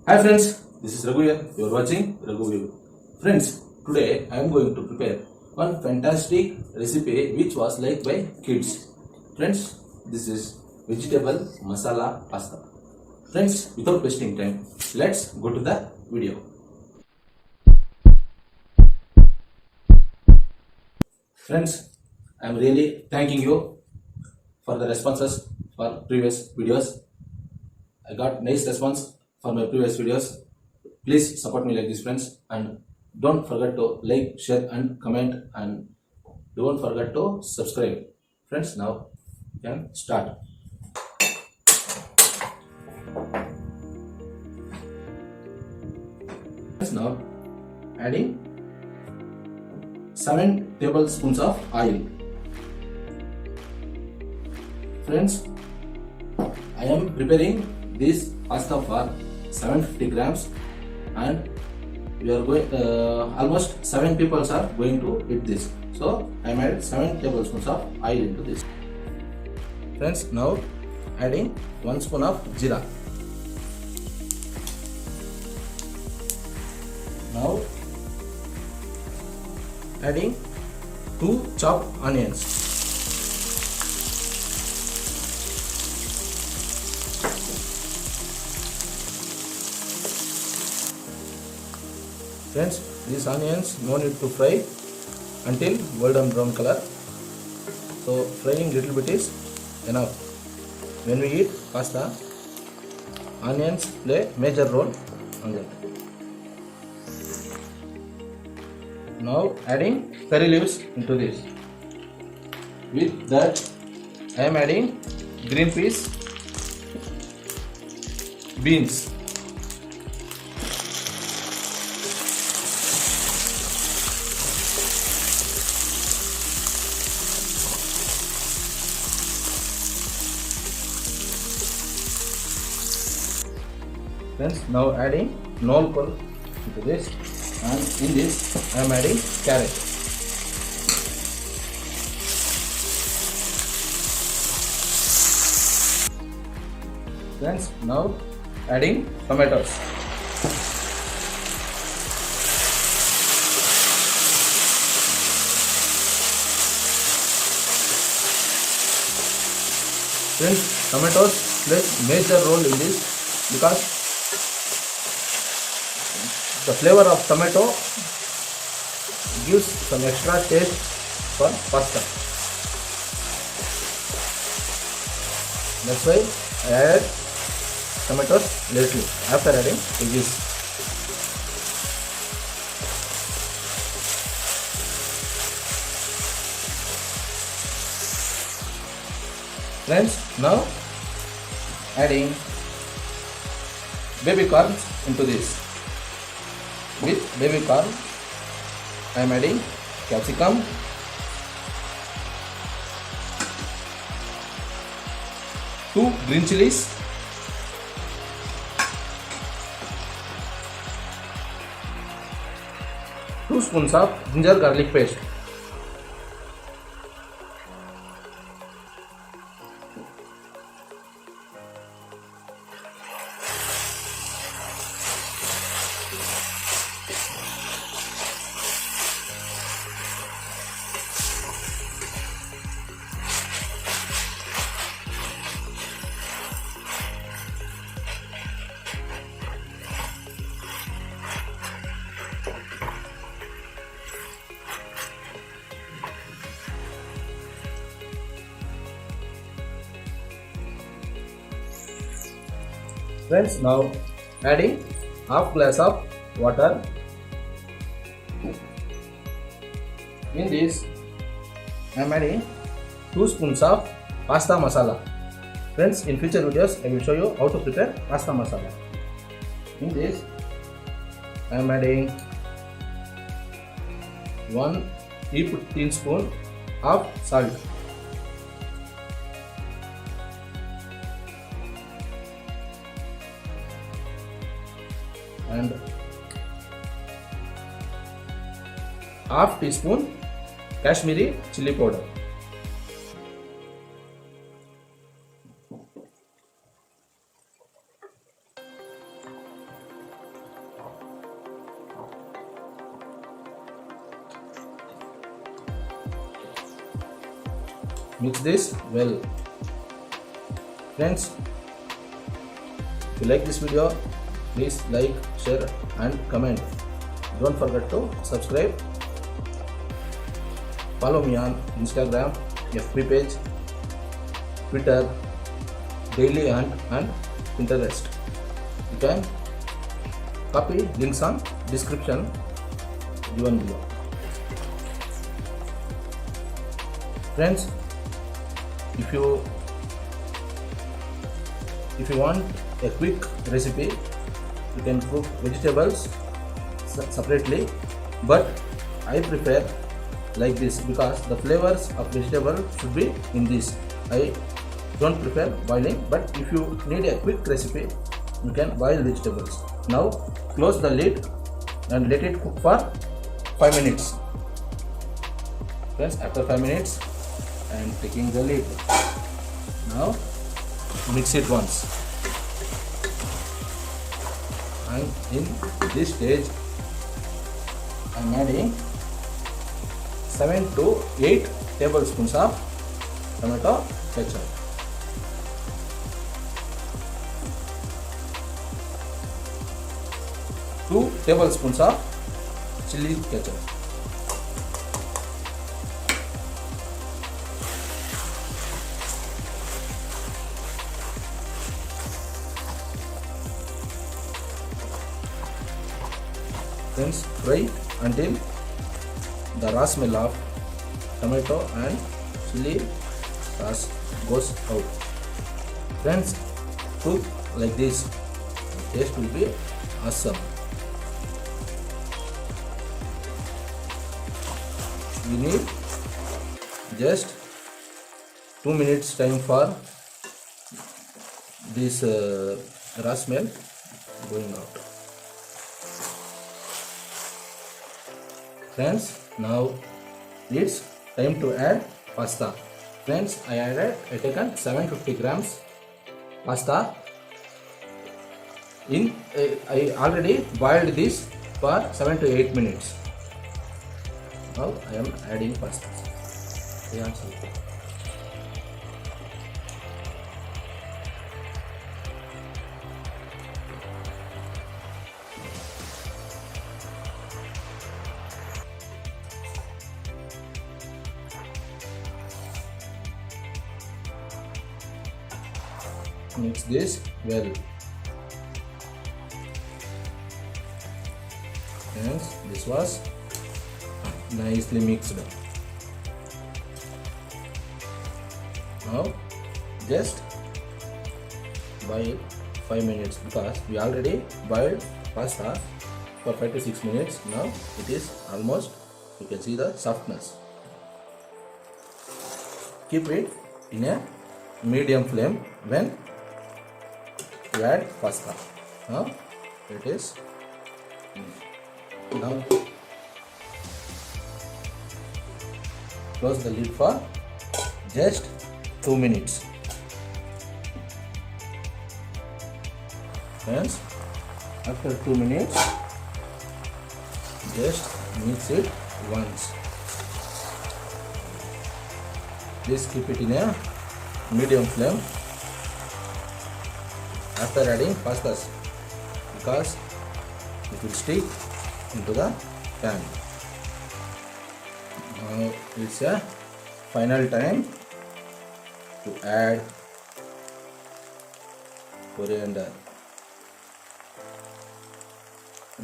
Hi friends, this is Raghu here. You are watching Raghu View. Friends, today I am going to prepare one fantastic recipe which was liked by kids. Friends, this is vegetable masala pasta. Friends, without wasting time, let's go to the video. Friends, I am really thanking you for the responses for previous videos. I got nice response for my previous videos. Please support me like this, friends, and don't forget to like, share and comment, and don't forget to subscribe. Friends, now we can start. Friends, now adding 7 tablespoons of oil. Friends, I am preparing this pasta for 750 grams and we are going almost 7 people are going to eat this, so I added 7 tablespoons of oil into this. Friends, now adding 1 spoon of jeera. Now adding 2 chopped onions. Friends, these onions no need to fry until golden brown color, so frying little bit is enough. When we eat pasta, onions play major role on that. Now adding curry leaves into this. With that I am adding green peas, beans, friends. Now adding nolkol into this, and in this I am adding carrot. Friends, now adding tomatoes. Friends, tomatoes play major role in this because the flavor of tomato gives some extra taste for pasta. That's why I added tomatoes lately after adding veggies. Friends, now adding baby corn into this. With baby corn, I am adding capsicum, two green chilies, two spoons of ginger garlic paste. Friends, now adding half glass of water. In this I am adding 2 spoons of pasta masala. Friends, in future videos I will show you how to prepare pasta masala. In this I am adding 1 heaped teaspoon of salt. And half teaspoon Kashmiri chili powder. mix this well. Friends, if you like this video, please like, share and comment. Don't forget to subscribe. Follow me on Instagram, FB page, Twitter, Daily and Pinterest. You can copy links on description given below. Friends, if you want a quick recipe, you can cook vegetables separately, but I prefer like this because the flavors of vegetable should be in this. I don't prefer boiling, but if you need a quick recipe, you can boil vegetables. Now close the lid and let it cook for 5 minutes. Friends, after 5 minutes I am taking the lid. Now mix it once, and in this stage I am adding 7 to 8 tablespoons of tomato ketchup. Two tablespoons of chili ketchup. Friends, fry until the raw smell of tomato and chili sauce goes out. Friends, cook like this. The taste will be awesome. We need just 2 minutes time for this raw smell going out. Friends, now it's time to add pasta. Friends, I taken 750 grams pasta. I already boiled this for 7 to 8 minutes. Now I am adding pasta. Mix this well. Yes, this was nicely mixed. Now just boil 5 minutes because we already boiled pasta for 5 to 6 minutes. Now it is almost, you can see the softness. Keep it in a medium flame when you add pasta. Now it is now close the lid for just 2 minutes. Friends, after 2 minutes, just mix it once. Please keep it in a medium flame after adding pastas because it will stick into the pan. Now it's a final time to add coriander.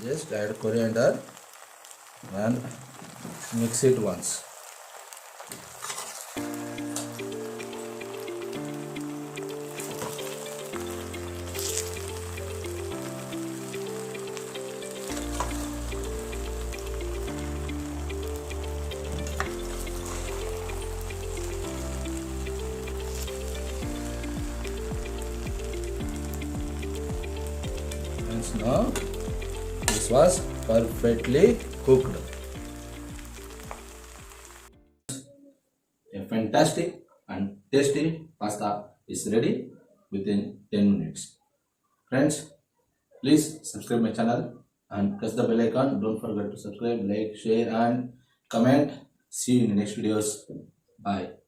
Just add coriander and mix it once. Now this was perfectly cooked. A fantastic and tasty pasta is ready within 10 minutes. Friends, please subscribe my channel and press the bell icon. Don't forget to subscribe, like, share and comment. See you in the next videos. Bye.